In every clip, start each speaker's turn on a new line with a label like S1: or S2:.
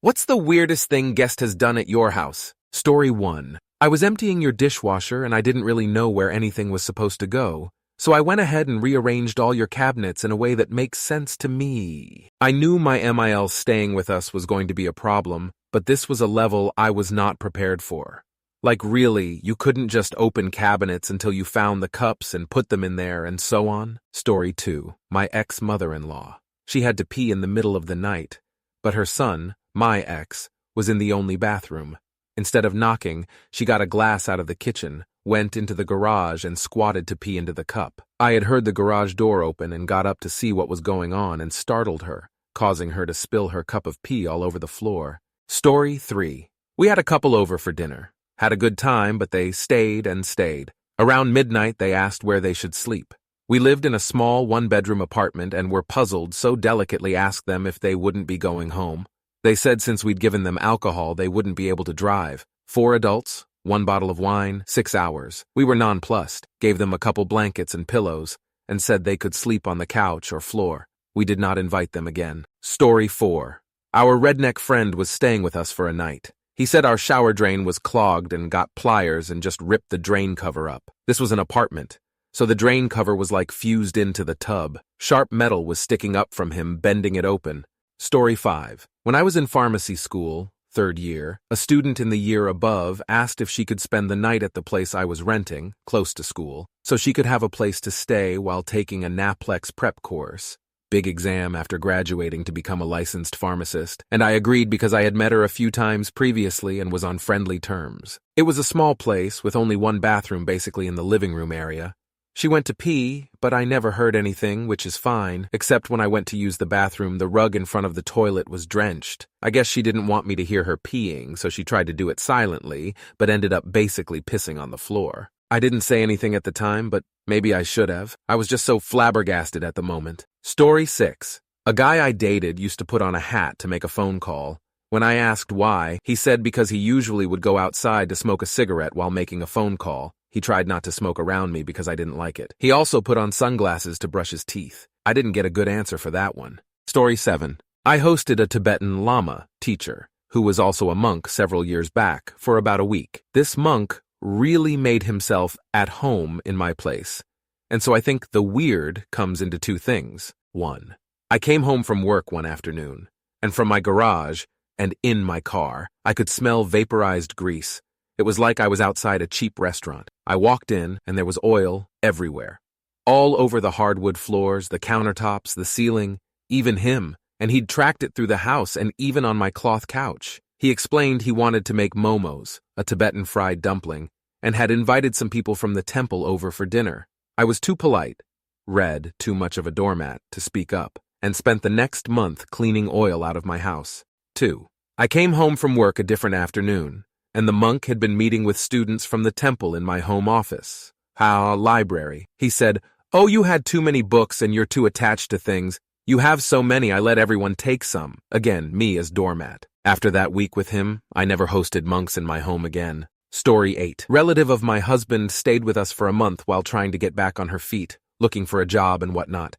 S1: What's the weirdest thing guest has done at your house? Story 1. I was emptying your dishwasher and I didn't really know where anything was supposed to go, so I went ahead and rearranged all your cabinets in a way that makes sense to me. I knew my MIL staying with us was going to be a problem, but this was a level I was not prepared for. Like really, you couldn't just open cabinets until you found the cups and put them in there and so on? Story 2. My ex-mother-in-law. She had to pee in the middle of the night, but her son, my ex, was in the only bathroom. Instead of knocking, she got a glass out of the kitchen, went into the garage and squatted to pee into the cup. I had heard the garage door open and got up to see what was going on and startled her, causing her to spill her cup of pee all over the floor. Story 3. We had a couple over for dinner. Had a good time, but they stayed and stayed. Around midnight, they asked where they should sleep. We lived in a small one-bedroom apartment and were puzzled, so delicately asked them if they wouldn't be going home. They said since we'd given them alcohol, they wouldn't be able to drive. 4 adults, 1 bottle of wine, 6 hours. We were nonplussed, gave them a couple blankets and pillows, and said they could sleep on the couch or floor. We did not invite them again. Story 4. Our redneck friend was staying with us for a night. He said our shower drain was clogged and got pliers and just ripped the drain cover up. This was an apartment, so the drain cover was like fused into the tub. Sharp metal was sticking up from him, bending it open. Story 5. When I was in pharmacy school, 3rd year, a student in the year above asked if she could spend the night at the place I was renting, close to school, so she could have a place to stay while taking a NAPLEX prep course. Big exam after graduating to become a licensed pharmacist, and I agreed because I had met her a few times previously and was on friendly terms. It was a small place with only 1 bathroom basically in the living room area. She went to pee, but I never heard anything, which is fine, except when I went to use the bathroom, the rug in front of the toilet was drenched. I guess she didn't want me to hear her peeing, so she tried to do it silently, but ended up basically pissing on the floor. I didn't say anything at the time, but maybe I should have. I was just so flabbergasted at the moment. Story 6. A guy I dated used to put on a hat to make a phone call. When I asked why, he said because he usually would go outside to smoke a cigarette while making a phone call. He tried not to smoke around me because I didn't like it. He also put on sunglasses to brush his teeth. I didn't get a good answer for that one. Story 7. I hosted a Tibetan Lama teacher, who was also a monk several years back, for about a week. This monk really made himself at home in my place. And so I think the weird comes into 2 things. 1. I came home from work one afternoon, and from my garage and in my car, I could smell vaporized grease. It was like I was outside a cheap restaurant. I walked in, and there was oil everywhere. All over the hardwood floors, the countertops, the ceiling, even him, and he'd tracked it through the house and even on my cloth couch. He explained he wanted to make momos, a Tibetan fried dumpling, and had invited some people from the temple over for dinner. I was too polite, too much of a doormat, to speak up, and spent the next month cleaning oil out of my house. 2. I came home from work a different afternoon, and the monk had been meeting with students from the temple in my home office. Library. He said, "Oh, you had too many books and you're too attached to things. You have so many, I let everyone take some." Again, me as doormat. After that week with him, I never hosted monks in my home again. Story 8. Relative of my husband stayed with us for a month while trying to get back on her feet, looking for a job and whatnot.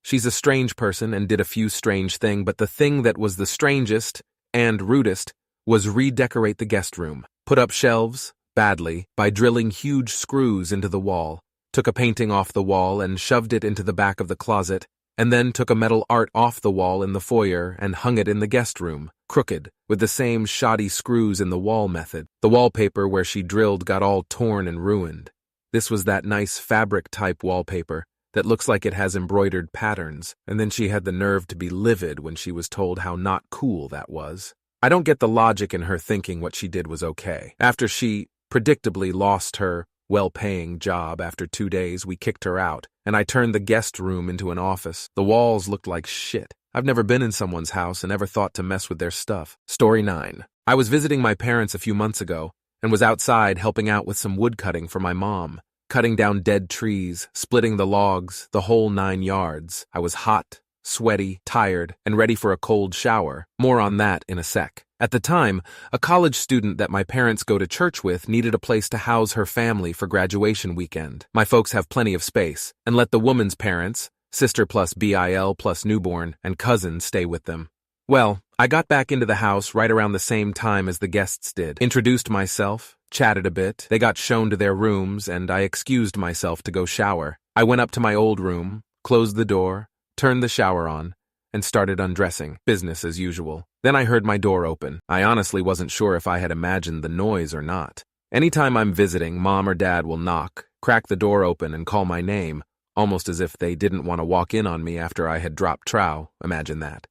S1: She's a strange person and did a few strange things, but the thing that was the strangest and rudest was redecorate the guest room. Put up shelves, badly, by drilling huge screws into the wall, took a painting off the wall and shoved it into the back of the closet, and then took a metal art off the wall in the foyer and hung it in the guest room, crooked, with the same shoddy screws in the wall method. The wallpaper where she drilled got all torn and ruined. This was that nice fabric-type wallpaper that looks like it has embroidered patterns, and then she had the nerve to be livid when she was told how not cool that was. I don't get the logic in her thinking what she did was okay. After she predictably lost her well-paying job after 2 days, we kicked her out, and I turned the guest room into an office. The walls looked like shit. I've never been in someone's house and never thought to mess with their stuff. Story 9. I was visiting my parents a few months ago and was outside helping out with some wood cutting for my mom, cutting down dead trees, splitting the logs, the whole 9 yards. I was hot, sweaty, tired, and ready for a cold shower. More on that in a sec. At the time, a college student that my parents go to church with needed a place to house her family for graduation weekend. My folks have plenty of space, and let the woman's parents, sister plus BIL plus newborn, and cousin stay with them. Well, I got back into the house right around the same time as the guests did, introduced myself, chatted a bit, they got shown to their rooms, and I excused myself to go shower. I went up to my old room, closed the door, turned the shower on, and started undressing, business as usual. Then I heard my door open. I honestly wasn't sure if I had imagined the noise or not. Anytime I'm visiting, Mom or Dad will knock, crack the door open, and call my name, almost as if they didn't want to walk in on me after I had dropped trow. Imagine that.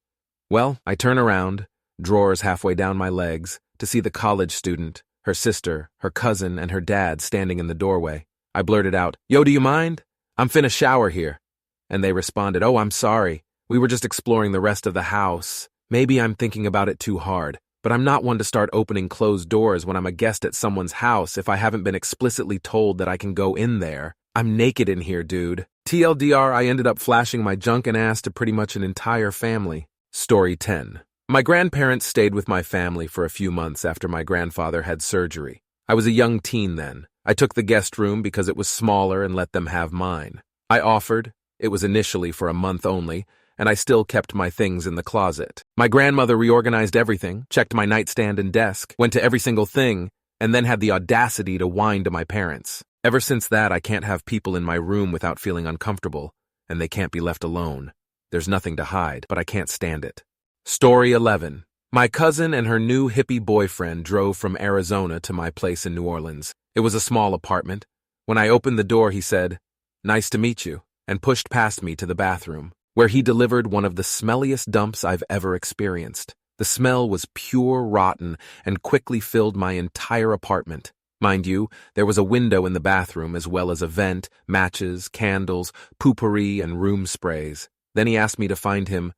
S1: Well, I turn around, drawers halfway down my legs, to see the college student, her sister, her cousin, and her dad standing in the doorway. I blurted out, "Yo, do you mind? I'm finna shower here." And they responded, "Oh, I'm sorry. We were just exploring the rest of the house. Maybe I'm thinking about it too hard, but I'm not one to start opening closed doors when I'm a guest at someone's house if I haven't been explicitly told that I can go in there. I'm naked in here, dude." TLDR, I ended up flashing my junkin' ass to pretty much an entire family. Story 10. My grandparents stayed with my family for a few months after my grandfather had surgery. I was a young teen then. I took the guest room because it was smaller and let them have mine. I offered. It was initially for a month only, and I still kept my things in the closet. My grandmother reorganized everything, checked my nightstand and desk, went to every single thing, and then had the audacity to whine to my parents. Ever since that, I can't have people in my room without feeling uncomfortable, and they can't be left alone. There's nothing to hide, but I can't stand it. Story 11. My cousin and her new hippie boyfriend drove from Arizona to my place in New Orleans. It was a small apartment. When I opened the door, he said, "Nice to meet you," and pushed past me to the bathroom, where he delivered one of the smelliest dumps I've ever experienced. The smell was pure rotten and quickly filled my entire apartment. Mind you, there was a window in the bathroom as well as a vent, matches, candles, poopery, and room sprays. Then he asked me to find him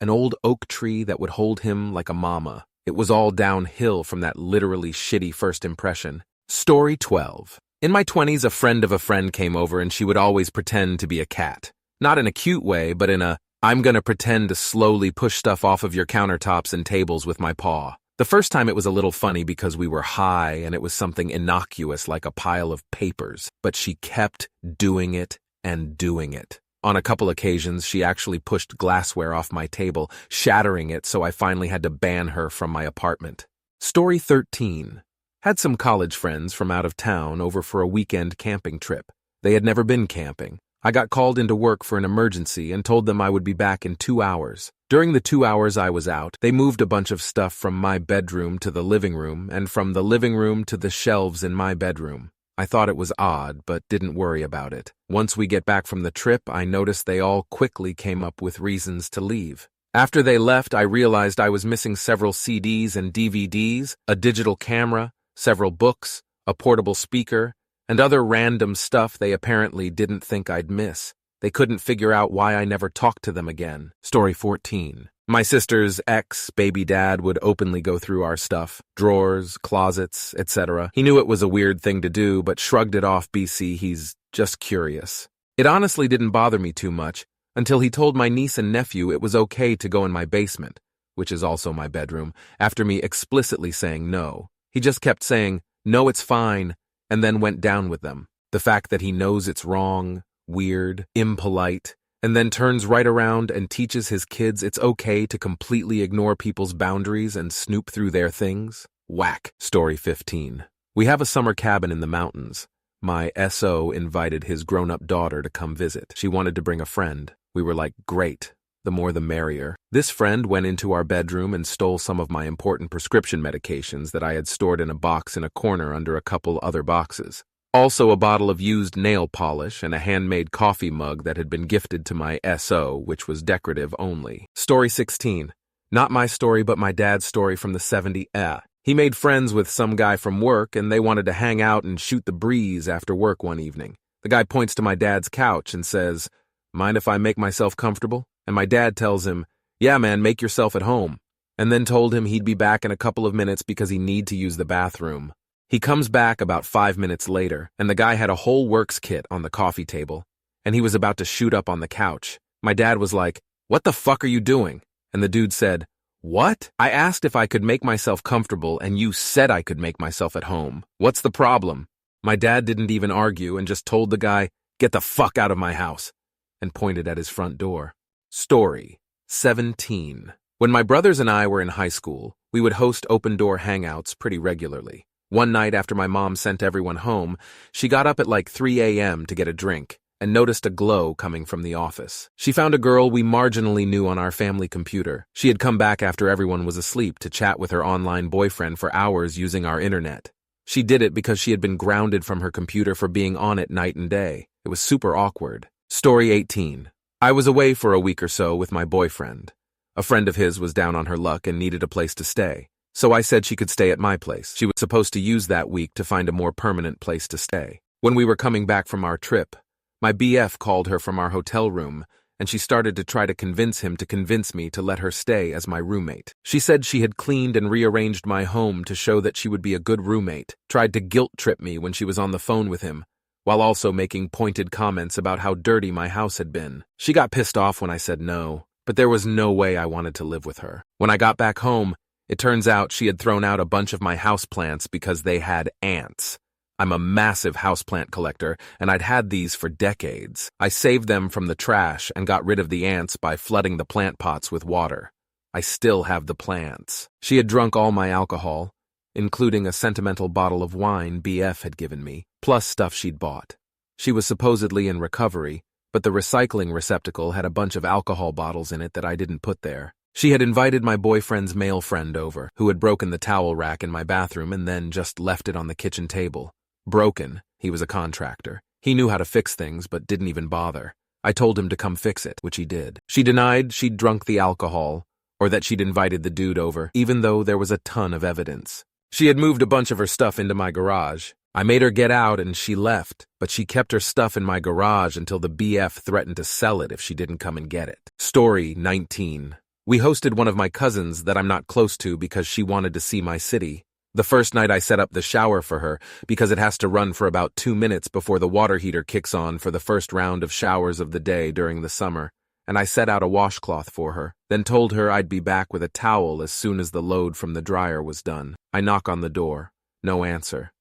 S1: an old oak tree that would hold him like a mama. It was all downhill from that literally shitty first impression. Story 12. In my 20s, a friend of a friend came over and she would always pretend to be a cat. Not in a cute way, but in a, "I'm gonna pretend to slowly push stuff off of your countertops and tables with my paw." The first time it was a little funny because we were high and it was something innocuous like a pile of papers, but she kept doing it and doing it. On a couple occasions, she actually pushed glassware off my table, shattering it, so I finally had to ban her from my apartment. Story 13. Had some college friends from out of town over for a weekend camping trip. They had never been camping. I got called into work for an emergency and told them I would be back in 2 hours. During the 2 hours I was out, they moved a bunch of stuff from my bedroom to the living room and from the living room to the shelves in my bedroom. I thought it was odd, but didn't worry about it. Once we get back from the trip, I noticed they all quickly came up with reasons to leave. After they left, I realized I was missing several CDs and DVDs, a digital camera, several books, a portable speaker, and other random stuff they apparently didn't think I'd miss. They couldn't figure out why I never talked to them again. Story 14. My sister's ex-baby dad would openly go through our stuff, drawers, closets, etc. He knew it was a weird thing to do, but shrugged it off. He's just curious. It honestly didn't bother me too much until he told my niece and nephew it was okay to go in my basement, which is also my bedroom, after me explicitly saying no. He just kept saying, "No, it's fine," and then went down with them. The fact that he knows it's wrong, weird, impolite, and then turns right around and teaches his kids it's okay to completely ignore people's boundaries and snoop through their things? Whack. Story 15. We have a summer cabin in the mountains. My SO invited his grown-up daughter to come visit. She wanted to bring a friend. We were like, great. The more the merrier. This friend went into our bedroom and stole some of my important prescription medications that I had stored in a box in a corner under a couple other boxes. Also a bottle of used nail polish and a handmade coffee mug that had been gifted to my SO, which was decorative only. Story 16. Not my story, but my dad's story from the 70s. He made friends with some guy from work and they wanted to hang out and shoot the breeze after work one evening. The guy points to my dad's couch and says, "Mind if I make myself comfortable?" And my dad tells him, "Yeah, man, make yourself at home." And then told him he'd be back in a couple of minutes because he need to use the bathroom. He comes back about 5 minutes later, and the guy had a whole works kit on the coffee table, and he was about to shoot up on the couch. My dad was like, "What the fuck are you doing?" And the dude said, "What? I asked if I could make myself comfortable, and you said I could make myself at home. What's the problem?" My dad didn't even argue and just told the guy, "Get the fuck out of my house," and pointed at his front door. Story 17. When my brothers and I were in high school, we would host open-door hangouts pretty regularly. One night after my mom sent everyone home, she got up at like 3 a.m. to get a drink and noticed a glow coming from the office. She found a girl we marginally knew on our family computer. She had come back after everyone was asleep to chat with her online boyfriend for hours using our internet. She did it because she had been grounded from her computer for being on it night and day. It was super awkward. Story 18. I was away for a week or so with my boyfriend. A friend of his was down on her luck and needed a place to stay. So I said she could stay at my place. She was supposed to use that week to find a more permanent place to stay. When we were coming back from our trip, my BF called her from our hotel room, and she started to try to convince him to convince me to let her stay as my roommate. She said she had cleaned and rearranged my home to show that she would be a good roommate, tried to guilt-trip me when she was on the phone with him, while also making pointed comments about how dirty my house had been. She got pissed off when I said no, but there was no way I wanted to live with her. When I got back home, it turns out she had thrown out a bunch of my houseplants because they had ants. I'm a massive houseplant collector, and I'd had these for decades. I saved them from the trash and got rid of the ants by flooding the plant pots with water. I still have the plants. She had drunk all my alcohol, including a sentimental bottle of wine BF had given me, plus stuff she'd bought. She was supposedly in recovery, but the recycling receptacle had a bunch of alcohol bottles in it that I didn't put there. She had invited my boyfriend's male friend over, who had broken the towel rack in my bathroom and then just left it on the kitchen table. Broken. He was a contractor. He knew how to fix things, but didn't even bother. I told him to come fix it, which he did. She denied she'd drunk the alcohol, or that she'd invited the dude over, even though there was a ton of evidence. She had moved a bunch of her stuff into my garage. I made her get out and she left, but she kept her stuff in my garage until the BF threatened to sell it if she didn't come and get it. Story 19. We hosted one of my cousins that I'm not close to because she wanted to see my city. The first night I set up the shower for her because it has to run for about 2 minutes before the water heater kicks on for the first round of showers of the day during the summer, and I set out a washcloth for her, then told her I'd be back with a towel as soon as the load from the dryer was done. I knock on the door. No answer.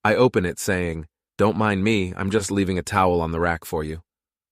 S1: I open it saying, "Don't mind me, I'm just leaving a towel on the rack for you,"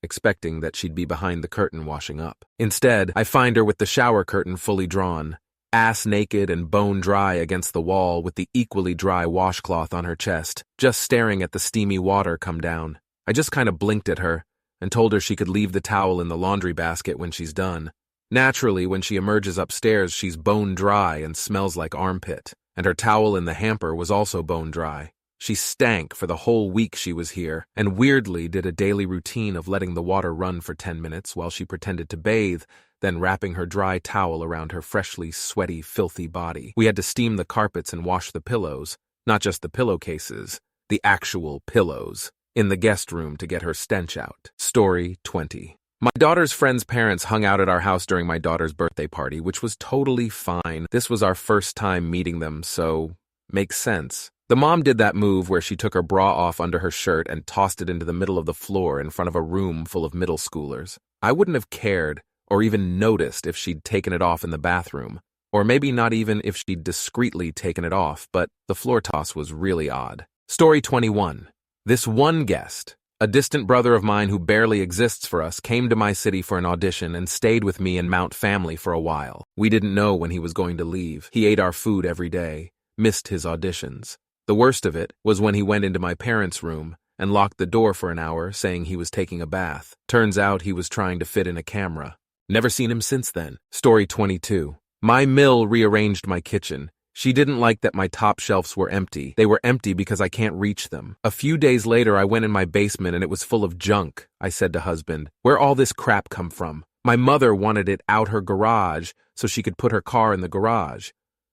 S1: expecting that she'd be behind the curtain washing up. Instead, I find her with the shower curtain fully drawn, ass naked and bone dry against the wall with the equally dry washcloth on her chest, just staring at the steamy water come down. I just kind of blinked at her and told her she could leave the towel in the laundry basket when she's done. Naturally, when she emerges upstairs, she's bone dry and smells like armpit, and her towel in the hamper was also bone dry. She stank for the whole week she was here, and weirdly did a daily routine of letting the water run for 10 minutes while she pretended to bathe, then wrapping her dry towel around her freshly sweaty, filthy body. We had to steam the carpets and wash the pillows, not just the pillowcases, the actual pillows, in the guest room to get her stench out. Story 20. My daughter's friend's parents hung out at our house during my daughter's birthday party, which was totally fine. This was our first time meeting them, so makes sense. The mom did that move where she took her bra off under her shirt and tossed it into the middle of the floor in front of a room full of middle schoolers. I wouldn't have cared or even noticed if she'd taken it off in the bathroom, or maybe not even if she'd discreetly taken it off, but the floor toss was really odd. Story 21. This one guest, a distant brother of mine who barely exists for us, came to my city for an audition and stayed with me in Mount Family for a while. We didn't know when he was going to leave. He ate our food every day, missed his auditions. The worst of it was when he went into my parents' room and locked the door for an hour, saying he was taking a bath. Turns out he was trying to fit in a camera. Never seen him since then. Story 22. My mill rearranged my kitchen. She didn't like that my top shelves were empty. They were empty because I can't reach them. A few days later, I went in my basement and it was full of junk. I said to husband, "Where all this crap come from?" My mother wanted it out her garage so she could put her car in the garage.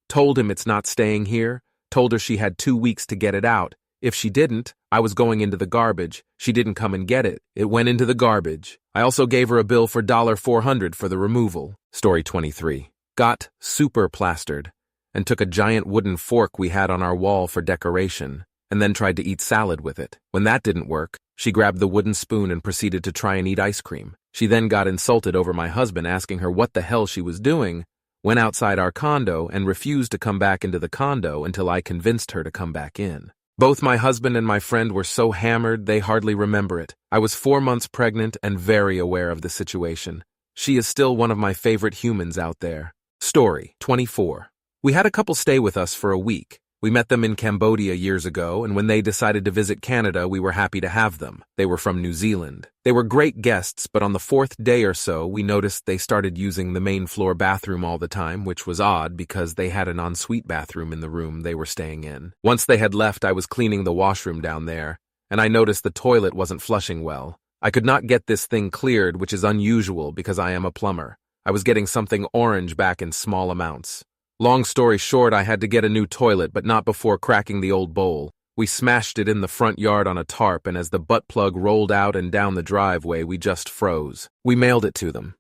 S1: Told him it's not staying here. Told her she had 2 weeks to get it out. If she didn't, I was going into the garbage. She didn't come and get it. It went into the garbage. I also gave her a bill for $400 for the removal. Story 23. Got super plastered and took a giant wooden fork we had on our wall for decoration and then tried to eat salad with it. When that didn't work, she grabbed the wooden spoon and proceeded to try and eat ice cream. She then got insulted over my husband asking her what the hell she was doing, went outside our condo, and refused to come back into the condo until I convinced her to come back in. Both my husband and my friend were so hammered they hardly remember it. I was 4 months pregnant and very aware of the situation. She is still one of my favorite humans out there. Story 24. We had a couple stay with us for a week. We met them in Cambodia years ago, and when they decided to visit Canada, we were happy to have them. They were from New Zealand. They were great guests, but on the fourth day or so, we noticed they started using the main floor bathroom all the time, which was odd because they had an ensuite bathroom in the room they were staying in. Once they had left, I was cleaning the washroom down there, and I noticed the toilet wasn't flushing well. I could not get this thing cleared, which is unusual because I am a plumber. I was getting something orange back in small amounts. Long story short, I had to get a new toilet, but not before cracking the old bowl. We smashed it in the front yard on a tarp, and as the butt plug rolled out and down the driveway, we just froze. We mailed it to them.